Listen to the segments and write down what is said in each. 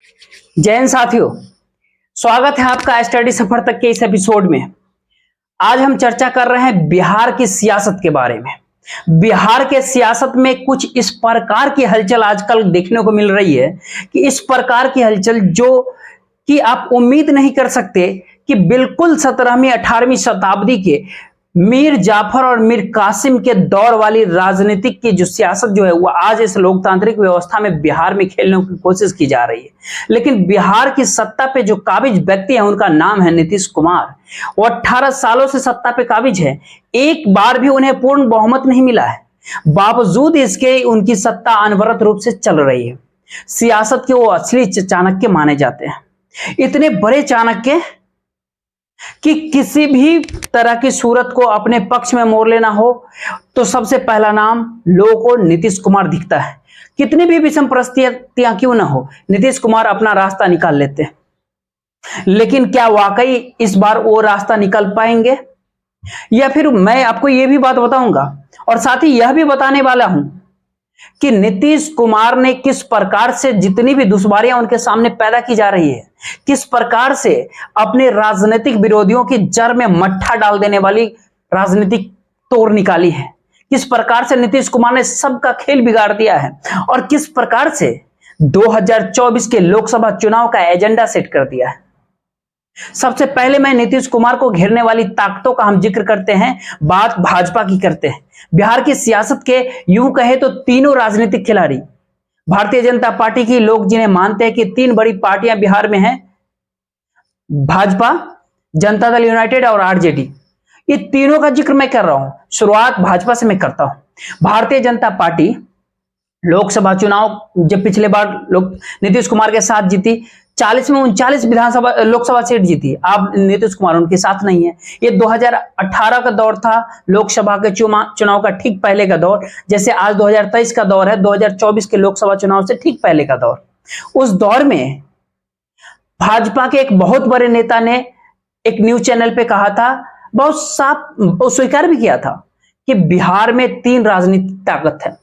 जय हिंद साथियों, स्वागत है आपका स्टडी सफर तक के इस एपिसोड में। आज हम चर्चा कर रहे हैं बिहार की सियासत के बारे में। बिहार के सियासत में कुछ इस प्रकार की हलचल आजकल देखने को मिल रही है कि इस प्रकार की हलचल जो कि आप उम्मीद नहीं कर सकते कि बिल्कुल 17वीं 18वीं शताब्दी के मीर जाफर और मीर कासिम के दौर वाली राजनीतिक की जो सियासत जो है वो आज इस लोकतांत्रिक व्यवस्था में बिहार में खेलने की कोशिश की जा रही है। लेकिन बिहार की सत्ता पे जो काबिज व्यक्ति है उनका नाम है नीतीश कुमार। वो 18 सालों से सत्ता पे काबिज है, एक बार भी उन्हें पूर्ण बहुमत नहीं मिला है। बावजूद इसके उनकी सत्ता अनवरत रूप से चल रही है। सियासत के वो असली चाणक्य माने जाते हैं, इतने बड़े चाणक्य कि किसी भी तरह की सूरत को अपने पक्ष में मोड़ लेना हो तो सबसे पहला नाम लोगों को नीतीश कुमार दिखता है। कितनी भी विषम परिस्थितियां क्यों ना हो, नीतीश कुमार अपना रास्ता निकाल लेते हैं। लेकिन क्या वाकई इस बार वो रास्ता निकाल पाएंगे, या फिर मैं आपको यह भी बात बताऊंगा और साथ ही यह भी बताने वाला हूं कि नीतीश कुमार ने किस प्रकार से जितनी भी दुश्वारियां उनके सामने पैदा की जा रही है, किस प्रकार से अपने राजनीतिक विरोधियों की जड़ में मट्ठा डाल देने वाली राजनीतिक तोड़ निकाली है, किस प्रकार से नीतीश कुमार ने सबका खेल बिगाड़ दिया है और किस प्रकार से 2024 के लोकसभा चुनाव का एजेंडा सेट कर दिया है। सबसे पहले मैं नीतीश कुमार को घेरने वाली ताकतों का हम जिक्र करते हैं, बात भाजपा की करते हैं। बिहार की सियासत के यूं कहे तो तीनों राजनीतिक खिलाड़ी भारतीय जनता पार्टी की, लोग जिन्हें मानते हैं कि तीन बड़ी पार्टियां बिहार में हैं, भाजपा, जनता दल यूनाइटेड और आरजेडी। ये तीनों का जिक्र मैं कर रहा हूं। शुरुआत भाजपा से मैं करता हूं। भारतीय जनता पार्टी लोकसभा चुनाव जब पिछले बार नीतीश कुमार के साथ जीती, 40 में 39 विधानसभा लोकसभा सीट जीती। अब नीतीश कुमार उनके साथ नहीं है। ये 2018 का दौर था, लोकसभा के चुनाव का ठीक पहले का दौर, जैसे आज 2023 का दौर है, 2024 के लोकसभा चुनाव से ठीक पहले का दौर। उस दौर में भाजपा के एक बहुत बड़े नेता ने एक न्यूज चैनल पे कहा था, बहुत साफ स्वीकार भी किया था कि बिहार में तीन राजनीतिक ताकत है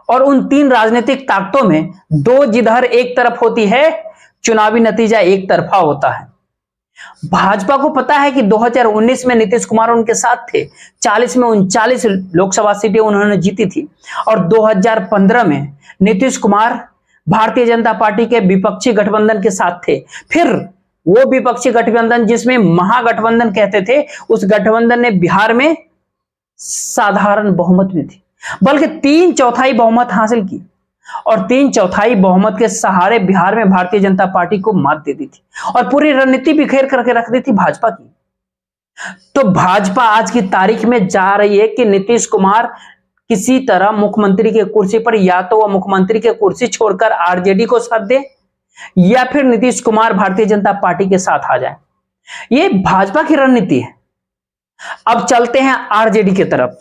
और उन तीन राजनीतिक ताकतों में दो जिधर एक तरफ होती है, चुनावी नतीजा एक तरफा होता है। भाजपा को पता है कि 2019 में नीतीश कुमार उनके साथ थे, 40 में 39 लोकसभा सीटें उन्होंने जीती थी और 2015 में नीतीश कुमार भारतीय जनता पार्टी के विपक्षी गठबंधन के साथ थे। फिर वो विपक्षी गठबंधन जिसमें महागठबंधन कहते थे, उस गठबंधन ने बिहार में साधारण बहुमत भी थी, बल्कि 3/4 बहुमत हासिल की और 3/4 बहुमत के सहारे बिहार में भारतीय जनता पार्टी को मात दे दी थी और पूरी रणनीति बिखेर करके रख दी थी भाजपा की। तो भाजपा आज की तारीख में जा रही है कि नीतीश कुमार किसी तरह मुख्यमंत्री के कुर्सी पर, या तो वह मुख्यमंत्री के कुर्सी छोड़कर आरजेडी को साथ दे या फिर नीतीश कुमार भारतीय जनता पार्टी के साथ आ जाए। यह भाजपा की रणनीति है। अब चलते हैं आरजेडी की तरफ।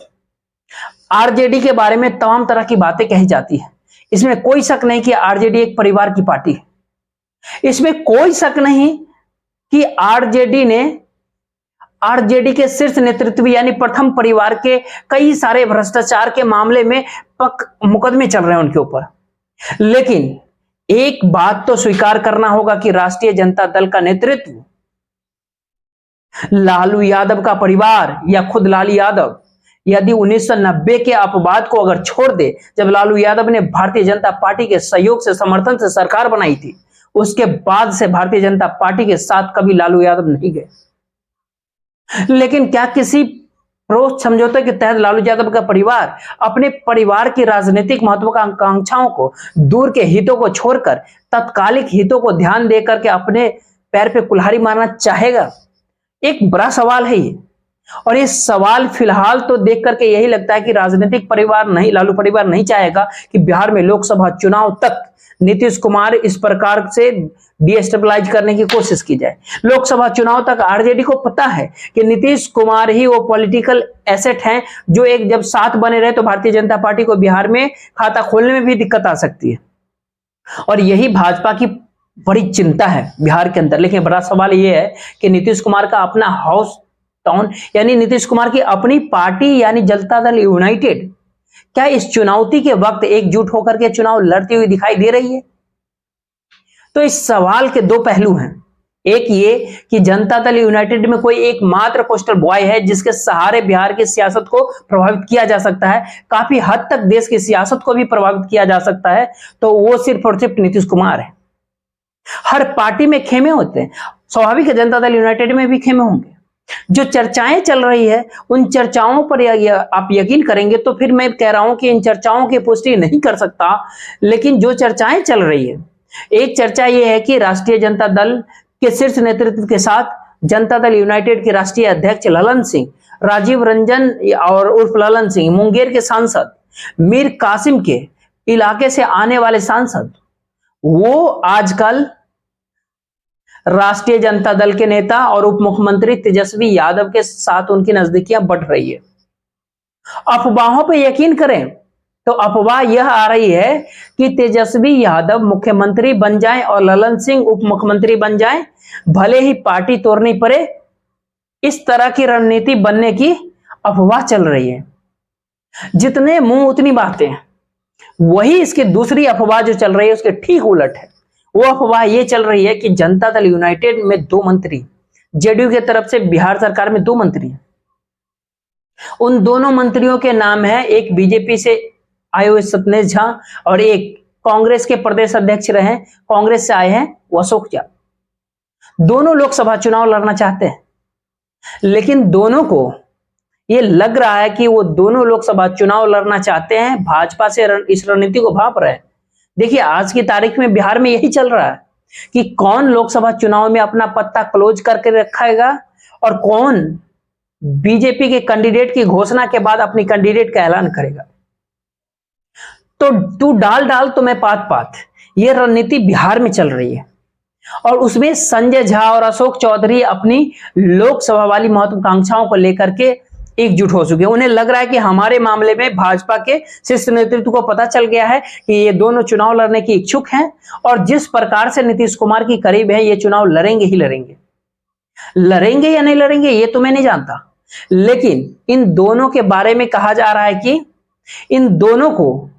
आरजेडी के बारे में तमाम तरह की बातें कही जाती है। इसमें कोई शक नहीं कि आरजेडी एक परिवार की पार्टी है। इसमें कोई शक नहीं कि आरजेडी के शीर्ष नेतृत्व यानी प्रथम परिवार के कई सारे भ्रष्टाचार के मामले में मुकदमे चल रहे हैं उनके ऊपर। लेकिन एक बात तो स्वीकार करना होगा कि राष्ट्रीय जनता दल का नेतृत्व, लालू यादव का परिवार या खुद लालू यादव, यदि 1990 के अपवाद को अगर छोड़ दे, जब लालू यादव ने भारतीय जनता पार्टी के सहयोग से, समर्थन से सरकार बनाई थी, उसके बाद से भारतीय जनता पार्टी के साथ कभी लालू यादव नहीं गए। लेकिन क्या किसी परोक्ष समझौते के तहत लालू यादव का परिवार अपने परिवार की राजनीतिक महत्वाकांक्षाओं को, दूर के हितों को छोड़कर तत्कालिक हितों को ध्यान देकर के अपने पैर पे कुल्हाड़ी मारना चाहेगा? एक बड़ा सवाल है ये। और ये सवाल फिलहाल तो देख करके यही लगता है कि राजनीतिक परिवार नहीं, लालू परिवार नहीं चाहेगा कि बिहार में लोकसभा चुनाव तक नीतीश कुमार इस प्रकार से डिस्टेबलाइज करने की कोशिश की जाए। लोकसभा चुनाव तक आरजेडी को पता है कि नीतीश कुमार ही वो पॉलिटिकल एसेट हैं जो एक जब साथ बने रहे तो भारतीय जनता पार्टी को बिहार में खाता खोलने में भी दिक्कत आ सकती है। और यही भाजपा की बड़ी चिंता है बिहार के अंदर। लेकिन बड़ा सवाल यह है कि नीतीश कुमार का अपना हाउस टाउन यानी नीतीश कुमार की अपनी पार्टी यानी जनता दल यूनाइटेड क्या इस चुनौती के वक्त एकजुट होकर के चुनाव लड़ती हुई दिखाई दे रही है? तो इस सवाल के दो पहलू हैं। एक ये कि जनता दल यूनाइटेड में कोई एकमात्र पोस्टर बॉय है जिसके सहारे बिहार की सियासत को प्रभावित किया जा सकता है, काफी हद तक देश की सियासत को भी प्रभावित किया जा सकता है, तो वो सिर्फ और सिर्फ नीतीश कुमार है। हर पार्टी में खेमे होते हैं, स्वाभाविक है जनता दल यूनाइटेड में भी खेमे होंगे। जो चर्चाएं चल रही है उन चर्चाओं पर आप यकीन करेंगे तो फिर मैं कह रहा हूं कि इन चर्चाओं की पुष्टि नहीं कर सकता, लेकिन जो चर्चाएं चल रही है, एक चर्चा यह है कि राष्ट्रीय जनता दल के शीर्ष नेतृत्व के साथ जनता दल यूनाइटेड के राष्ट्रीय अध्यक्ष ललन सिंह, राजीव रंजन और उर्फ ललन सिंह, मुंगेर के सांसद, मीर कासिम के इलाके से आने वाले सांसद, वो आजकल राष्ट्रीय जनता दल के नेता और उप मुख्यमंत्री तेजस्वी यादव के साथ उनकी नजदीकियां बढ़ रही है। अफवाहों पर यकीन करें तो अफवाह यह आ रही है कि तेजस्वी यादव मुख्यमंत्री बन जाएं और ललन सिंह उप मुख्यमंत्री बन जाएं, भले ही पार्टी तोड़नी पड़े, इस तरह की रणनीति बनने की अफवाह चल रही है। जितने मुंह उतनी बातें। वही इसकी दूसरी अफवाह जो चल रही है उसके ठीक उलट है। वो अफवाह ये चल रही है कि जनता दल यूनाइटेड में 2 मंत्री, जेडीयू की तरफ से बिहार सरकार में 2 मंत्री, उन दोनों मंत्रियों के नाम है, एक बीजेपी से आए हुए सतनेश झा और एक कांग्रेस के प्रदेश अध्यक्ष रहे, कांग्रेस से आए हैं अशोक झा। दोनों लोकसभा चुनाव लड़ना चाहते हैं, लेकिन दोनों को ये लग रहा है कि वो दोनों लोकसभा चुनाव लड़ना चाहते हैं, भाजपा से इस रणनीति को भांप रहे हैं। देखिए आज की तारीख में बिहार में यही चल रहा है कि कौन लोकसभा चुनाव में अपना पत्ता क्लोज करके रखेगा और कौन बीजेपी के कैंडिडेट की घोषणा के बाद अपनी कैंडिडेट का ऐलान करेगा। तो तू डाल तो मैं पात, ये रणनीति बिहार में चल रही है और उसमें संजय झा और अशोक चौधरी अपनी लोकसभा वाली महत्वाकांक्षाओं को लेकर के एकजुट हो चुके हैं। उन्हें लग रहा है कि हमारे मामले में भाजपा के शीर्ष नेतृत्व को पता चल गया है कि ये दोनों चुनाव लड़ने की इच्छुक हैं और जिस प्रकार से नीतीश कुमार की करीब है, ये चुनाव लड़ेंगे ही लड़ेंगे। लड़ेंगे या नहीं लड़ेंगे ये तो मैं नहीं जानता, लेकिन इन दोनों के बारे में कहा जा रहा है कि इन दोनों को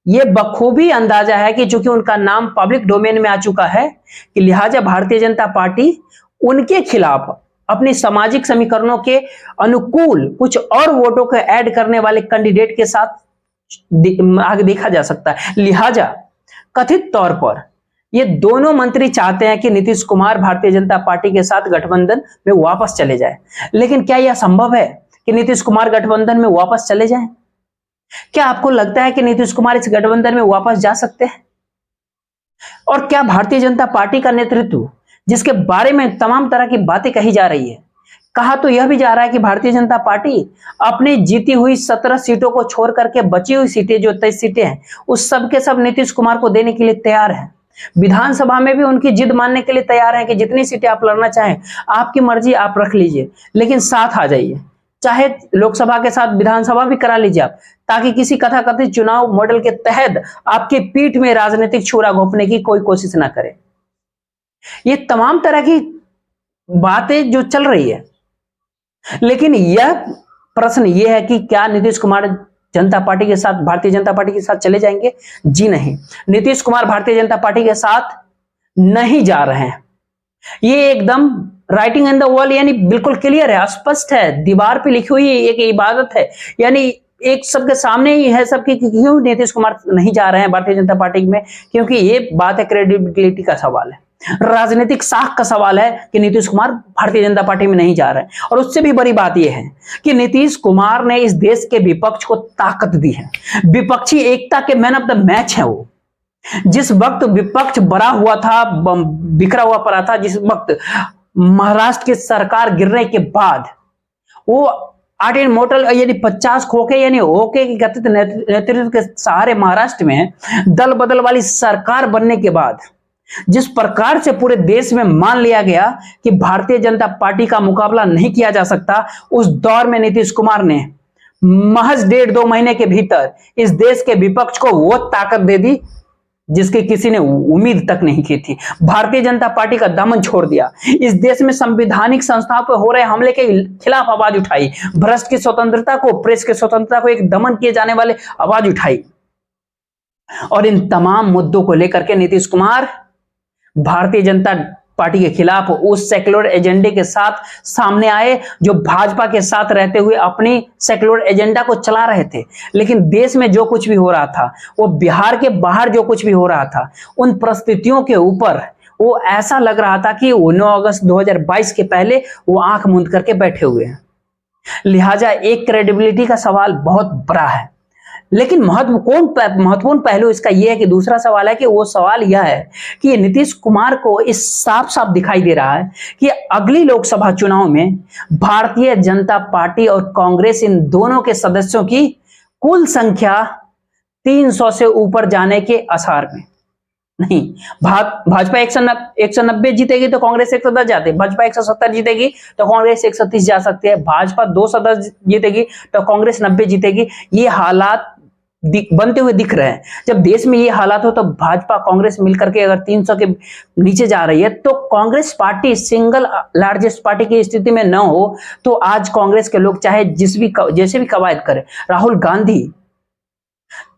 यह बखूबी अंदाजा है कि चूंकि उनका नाम पब्लिक डोमेन में आ चुका है कि लिहाजा भारतीय जनता पार्टी उनके खिलाफ अपनी सामाजिक समीकरणों के अनुकूल कुछ और वोटों को ऐड करने वाले कैंडिडेट के साथ आगे देखा जा सकता है। लिहाजा कथित तौर पर ये दोनों मंत्री चाहते हैं कि नीतीश कुमार भारतीय जनता पार्टी के साथ गठबंधन में वापस चले जाए, लेकिन क्या यह संभव है कि नीतीश कुमार गठबंधन में वापस चले जाएं? क्या आपको लगता है कि नीतीश कुमार इस गठबंधन में वापस जा सकते हैं? और क्या भारतीय जनता पार्टी का नेतृत्व, जिसके बारे में तमाम तरह की बातें कही जा रही है, कहा तो यह भी जा रहा है कि भारतीय जनता पार्टी अपनी जीती हुई 17 सीटों को छोड़ करके बची हुई सीटें जो 23 सीटें हैं उस सब के सब नीतीश कुमार को देने के लिए तैयार है। विधानसभा में भी उनकी जिद मानने के लिए तैयार है कि जितनी सीटें आप लड़ना चाहें आपकी मर्जी, आप रख लीजिए, लेकिन साथ आ जाइए, चाहे लोकसभा के साथ विधानसभा भी करा लीजिए आप, ताकि किसी कथाकथित चुनाव मॉडल के तहत आपकी पीठ में राजनीतिक छुरा घोंपने की कोई कोशिश ना करे। ये तमाम तरह की बातें जो चल रही है, लेकिन यह प्रश्न यह है कि क्या नीतीश कुमार जनता पार्टी के साथ, भारतीय जनता पार्टी के साथ चले जाएंगे? जी नहीं, नीतीश कुमार भारतीय जनता पार्टी के साथ नहीं जा रहे हैं। ये एकदम राइटिंग इन द वॉल, यानी बिल्कुल क्लियर है, स्पष्ट है, दीवार पे लिखी हुई एक इबादत है, यानी एक सबके सामने ही है सबकी कि क्यों नीतीश कुमार नहीं जा रहे हैं भारतीय जनता पार्टी में, क्योंकि ये बात है क्रेडिबिलिटी का सवाल है, राजनीतिक साख का सवाल है कि नीतीश कुमार भारतीय जनता पार्टी में नहीं जा रहे हैं। और उससे भी बड़ी बात यह है कि नीतीश कुमार ने इस देश के विपक्ष को ताकत दी है, विपक्षी एकता के मैन ऑफ द मैच है वो। जिस वक्त विपक्ष बड़ा हुआ था, बिखरा हुआ पड़ा था, जिस वक्त महाराष्ट्र की सरकार गिरने के बाद वो 8 मोटल यानी 50 खोखे यानी होके की कथित नेतृत्व के सहारे महाराष्ट्र में दल बदल वाली सरकार बनने के बाद जिस प्रकार से पूरे देश में मान लिया गया कि भारतीय जनता पार्टी का मुकाबला नहीं किया जा सकता, उस दौर में नीतीश कुमार ने महज 1.5-2 महीने के भीतर इस देश के विपक्ष को वो ताकत दे दी जिसकी किसी ने उम्मीद तक नहीं की थी। भारतीय जनता पार्टी का दामन छोड़ दिया, इस देश में संवैधानिक संस्थाओं पर हो रहे हमले के खिलाफ आवाज उठाई, भ्रष्ट की स्वतंत्रता को, प्रेस की स्वतंत्रता को एक दमन किए जाने वाले आवाज उठाई। और इन तमाम मुद्दों को लेकर के नीतीश कुमार भारतीय जनता पार्टी के खिलाफ उस सेक्युलर एजेंडे के साथ सामने आए जो भाजपा के साथ रहते हुए अपनी सेक्युलर एजेंडा को चला रहे थे। लेकिन देश में जो कुछ भी हो रहा था, वो बिहार के बाहर जो कुछ भी हो रहा था, उन परिस्थितियों के ऊपर वो ऐसा लग रहा था कि 9 अगस्त 2022 के पहले वो आंख मूंद करके बैठे हुए हैं। लिहाजा एक क्रेडिबिलिटी का सवाल बहुत बड़ा है। लेकिन महत्वपूर्ण पहलू इसका यह है कि दूसरा सवाल है कि वो सवाल यह है कि नीतीश कुमार को इस साफ साफ दिखाई दे रहा है कि अगली लोकसभा चुनाव में भारतीय जनता पार्टी और कांग्रेस इन दोनों के सदस्यों की कुल संख्या 300 से ऊपर जाने के आसार में नहीं। भाजपा 190 जीतेगी तो कांग्रेस 110 जाते, भाजपा 170 जीतेगी तो कांग्रेस 130 जा सकती है, भाजपा 210 जीतेगी तो कांग्रेस 90 जीतेगी। ये हालात बनते हुए दिख रहे हैं। जब देश में ये हालात हो तो भाजपा कांग्रेस मिलकर के अगर 300 के नीचे जा रही है तो Congress party single largest party की स्थिति में न हो तो आज कांग्रेस के लोग चाहे जैसे भी कवायद करें, राहुल गांधी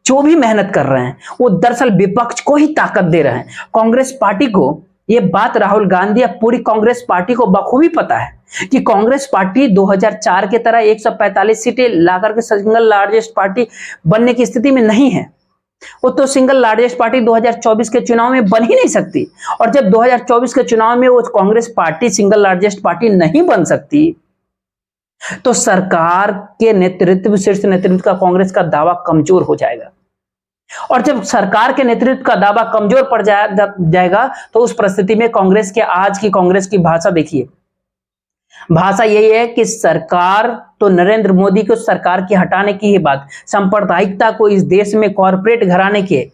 जो भी मेहनत कर रहे हैं वो दरअसल विपक्ष को ही ताकत दे रहे हैं। कांग्रेस पार्टी को ये बात राहुल गांधी या पूरी कांग्रेस पार्टी को बखूबी पता है कि कांग्रेस पार्टी 2004 के तरह 145 सीटें लाकर के सिंगल लार्जेस्ट पार्टी बनने की स्थिति में नहीं है। वो तो सिंगल लार्जेस्ट पार्टी 2024 के चुनाव में बन ही नहीं सकती। और जब 2024 के चुनाव में वो Congress party single largest party नहीं बन सकती तो सरकार के नेतृत्व, शीर्ष नेतृत्व का कांग्रेस का दावा कमजोर हो जाएगा। और जब सरकार के नेतृत्व का दावा कमजोर पड़ जाएगा तो उस परिस्थिति में कांग्रेस के आज की कांग्रेस की भाषा देखिए। भाषा यही है कि सरकार तो नरेंद्र मोदी को सरकार की हटाने की ही बात, सांप्रदायिकता को इस देश में कॉरपोरेट घराने के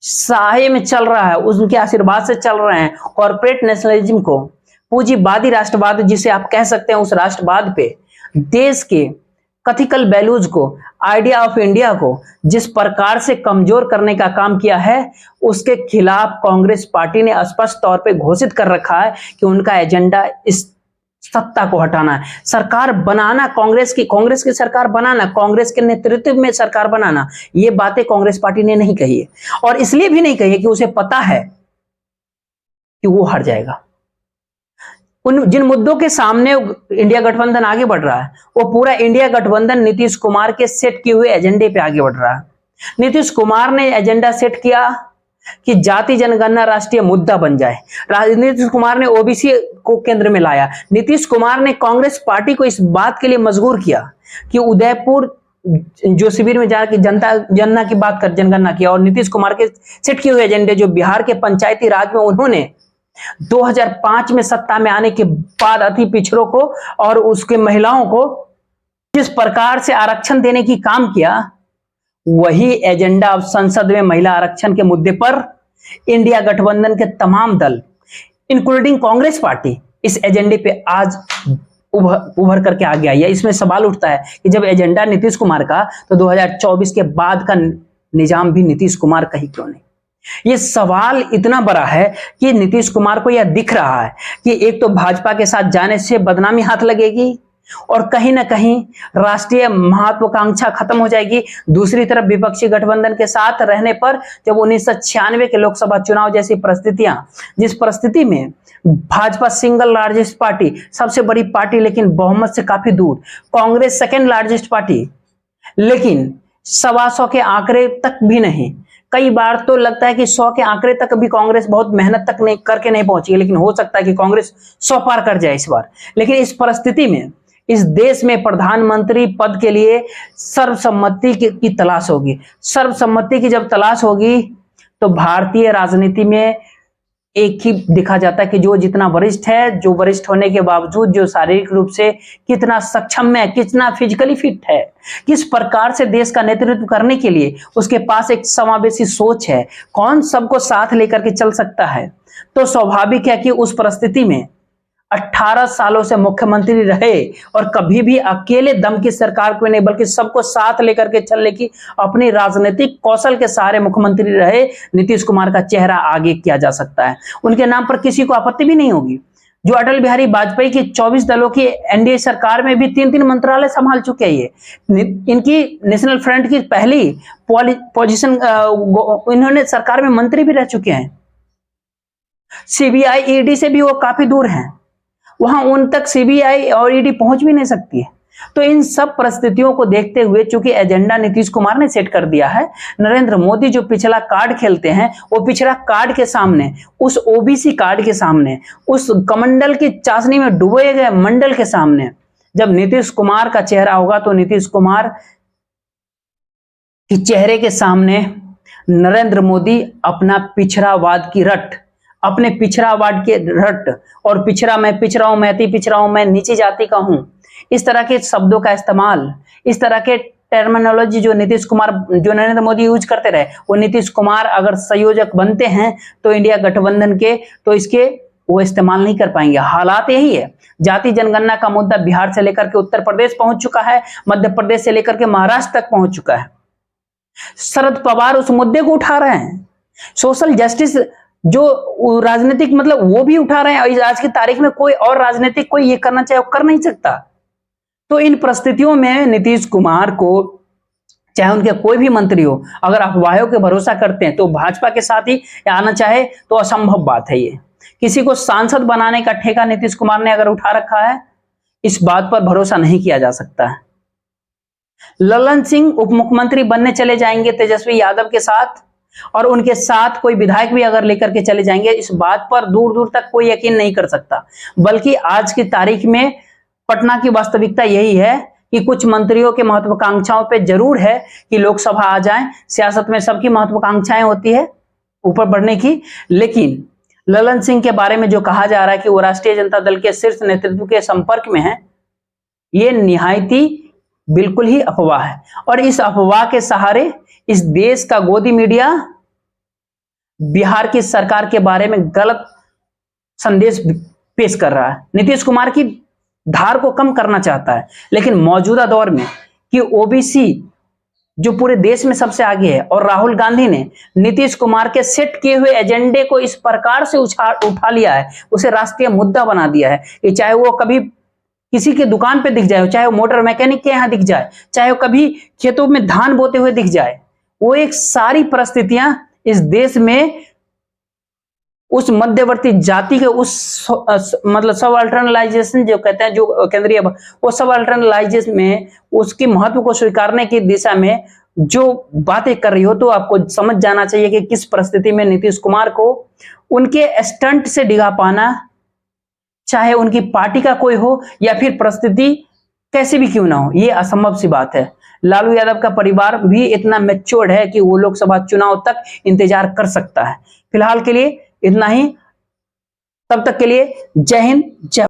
साये में चल रहा है, उनके आशीर्वाद से चल रहे हैं। कॉरपोरेट नेशनलिज्म को, पूंजीवादी राष्ट्रवाद जिसे आप कह सकते हैं, उस राष्ट्रवाद पे देश के कथिकल वैल्यूज को, आइडिया ऑफ इंडिया को जिस प्रकार से कमजोर करने का काम किया है उसके खिलाफ कांग्रेस पार्टी ने स्पष्ट तौर पे घोषित कर रखा है कि उनका एजेंडा इस सत्ता को हटाना है, सरकार बनाना, कांग्रेस की सरकार बनाना, कांग्रेस के नेतृत्व में सरकार बनाना। ये बातें कांग्रेस पार्टी ने नहीं कही है और इसलिए भी नहीं कही है कि उसे पता है कि वो हार जाएगा। जिन मुद्दों के सामने इंडिया गठबंधन आगे बढ़ रहा है वो पूरा इंडिया गठबंधन नीतीश कुमार के सेट किए हुए एजेंडे पे आगे बढ़ रहा है। नीतीश कुमार ने एजेंडा सेट किया कि जाति जनगणना राष्ट्रीय मुद्दा बन जाए। नीतीश कुमार ने ओबीसी को केंद्र में लाया। नीतीश कुमार ने कांग्रेस पार्टी को इस बात के लिए मजबूर किया कि उदयपुर जो शिविर में जाकर जनगणना किया। और नीतीश कुमार के सेट किए हुए एजेंडे जो बिहार के पंचायती राज में उन्होंने 2005 में सत्ता में आने के बाद अति पिछड़ों को और उसके महिलाओं को जिस प्रकार से आरक्षण देने की काम किया, वही एजेंडा अब संसद में महिला आरक्षण के मुद्दे पर इंडिया गठबंधन के तमाम दल इंक्लूडिंग कांग्रेस पार्टी इस एजेंडे पे आज उभर करके आ गया है। इसमें सवाल उठता है कि जब एजेंडा नीतीश कुमार का तो 2024 के बाद का निजाम भी नीतीश कुमार का ही क्यों नहीं। ये सवाल इतना बड़ा है कि नीतीश कुमार को यह दिख रहा है कि एक तो भाजपा के साथ जाने से बदनामी हाथ लगेगी और कहीं ना कहीं राष्ट्रीय महत्वाकांक्षा खत्म हो जाएगी। दूसरी तरफ विपक्षी गठबंधन के साथ रहने पर जब 1996 के लोकसभा चुनाव जैसी परिस्थितियां, जिस परिस्थिति में भाजपा सिंगल लार्जेस्ट पार्टी, सबसे बड़ी पार्टी लेकिन बहुमत से काफी दूर, कांग्रेस सेकेंड लार्जेस्ट पार्टी लेकिन 125 के आंकड़े तक भी नहीं, कई बार तो लगता है कि 100 के आंकड़े तक भी कांग्रेस बहुत मेहनत तक नहीं करके नहीं पहुंची, लेकिन हो सकता है कि कांग्रेस 100 पार कर जाए इस बार। लेकिन इस परिस्थिति में इस देश में प्रधानमंत्री पद के लिए सर्वसम्मति की तलाश होगी। सर्वसम्मति की जब तलाश होगी तो भारतीय राजनीति में एक ही देखा जाता है कि जो जितना वरिष्ठ है, जो वरिष्ठ होने के बावजूद जो शारीरिक रूप से कितना सक्षम है, कितना फिजिकली फिट है, किस प्रकार से देश का नेतृत्व करने के लिए उसके पास एक समावेशी सोच है, कौन सबको साथ लेकर के चल सकता है। तो स्वाभाविक है कि उस परिस्थिति में 18 सालों से मुख्यमंत्री रहे और कभी भी अकेले दम की सरकार को नहीं बल्कि सबको साथ लेकर के चलने की अपनी राजनीतिक कौशल के सहारे मुख्यमंत्री रहे नीतीश कुमार का चेहरा आगे किया जा सकता है। उनके नाम पर किसी को आपत्ति भी नहीं होगी। जो अटल बिहारी वाजपेयी की 24 दलों की एनडीए सरकार में भी 3-3 मंत्रालय संभाल चुके हैं। ये इनकी नेशनल फ्रंट की पहली पोजीशन, इन्होंने सरकार में मंत्री भी रह चुके हैं। सीबीआई ईडी से भी वो काफी दूर हैं, वहां उन तक सीबीआई और ईडी पहुंच भी नहीं सकती है। तो इन सब परिस्थितियों को देखते हुए चूंकि एजेंडा नीतीश कुमार ने सेट कर दिया है, नरेंद्र मोदी जो पिछला कार्ड खेलते हैं, वो पिछला कार्ड के सामने, उस ओबीसी कार्ड के सामने, उस कमंडल की चाशनी में डुबोए गए मंडल के सामने जब नीतीश कुमार का चेहरा होगा, तो नीतीश कुमार के चेहरे के सामने नरेंद्र मोदी अपना पिछड़ावाद की रट, अपने पिछड़ावाद के रट और पिछड़ा हूं, मैं अति पिछड़ा हूं, मैं नीची जाति का हूं, इस तरह के शब्दों का इस्तेमाल, इस तरह के टर्मिनोलॉजी जो नरेंद्र मोदी यूज करते रहे, वो नीतीश कुमार अगर संयोजक बनते हैं तो इंडिया गठबंधन के, तो इसके वो इस्तेमाल नहीं कर पाएंगे। हालात यही है। जाति जनगणना का मुद्दा बिहार से लेकर के उत्तर प्रदेश पहुंच चुका है, मध्य प्रदेश से लेकर के महाराष्ट्र तक पहुंच चुका है। शरद पवार उस मुद्दे को उठा रहे हैं। सोशल जस्टिस जो राजनीतिक मतलब वो भी उठा रहे हैं। आज की तारीख में कोई और राजनीतिक कोई ये करना चाहे वो कर नहीं सकता। तो इन परिस्थितियों में नीतीश कुमार को, चाहे उनके कोई भी मंत्री हो, अगर अफवाहों के भरोसा करते हैं तो भाजपा के साथ ही आना चाहे तो असंभव बात है। ये किसी को सांसद बनाने का ठेका नीतीश कुमार ने अगर उठा रखा है, इस बात पर भरोसा नहीं किया जा सकता है। ललन सिंह उप मुख्यमंत्री बनने चले जाएंगे तेजस्वी यादव के साथ, और उनके साथ कोई विधायक भी अगर लेकर के चले जाएंगे, इस बात पर दूर दूर तक कोई यकीन नहीं कर सकता। बल्कि आज की तारीख में पटना की वास्तविकता यही है कि कुछ मंत्रियों के महत्वाकांक्षाओं पे जरूर है कि लोकसभा आ जाए। सियासत में सबकी महत्वाकांक्षाएं होती है ऊपर बढ़ने की, लेकिन ललन सिंह के बारे में जो कहा जा रहा है कि वो राष्ट्रीय जनता दल के शीर्ष नेतृत्व के संपर्क में है, ये निहायती बिल्कुल ही अफवाह है। और इस अफवाह के सहारे इस देश का गोदी मीडिया बिहार की सरकार के बारे में गलत संदेश पेश कर रहा है। नीतीश कुमार की धार को कम करना चाहता है, लेकिन मौजूदा दौर में कि ओबीसी जो पूरे देश में सबसे आगे है, और राहुल गांधी ने नीतीश कुमार के सेट किए हुए एजेंडे को इस प्रकार से उठा लिया है, उसे राष्ट्रीय मुद्दा बना दिया है कि चाहे वो कभी किसी की दुकान पे दिख जाए, चाहे वो मोटर मैकेनिक के यहां दिख जाए, चाहे वो कभी खेतों में धान बोते हुए दिख जाए, वो एक सारी परिस्थितियां इस देश में उस मध्यवर्ती जाति के उस मतलब सब अल्टरनलाइजेशन जो कहते हैं, जो केंद्रीय, वो सब अल्टरनलाइजेशन में उसके महत्व को स्वीकारने की दिशा में जो बातें कर रही हो, तो आपको समझ जाना चाहिए कि किस परिस्थिति में नीतीश कुमार को उनके स्टंट से डिगा पाना, चाहे उनकी पार्टी का कोई हो या फिर परिस्थिति कैसी भी क्यों ना हो, ये असंभव सी बात है। लालू यादव का परिवार भी इतना मैच्योर्ड है कि वो लोकसभा चुनाव तक इंतजार कर सकता है। फिलहाल के लिए इतना ही। तब तक के लिए जय हिंद, जय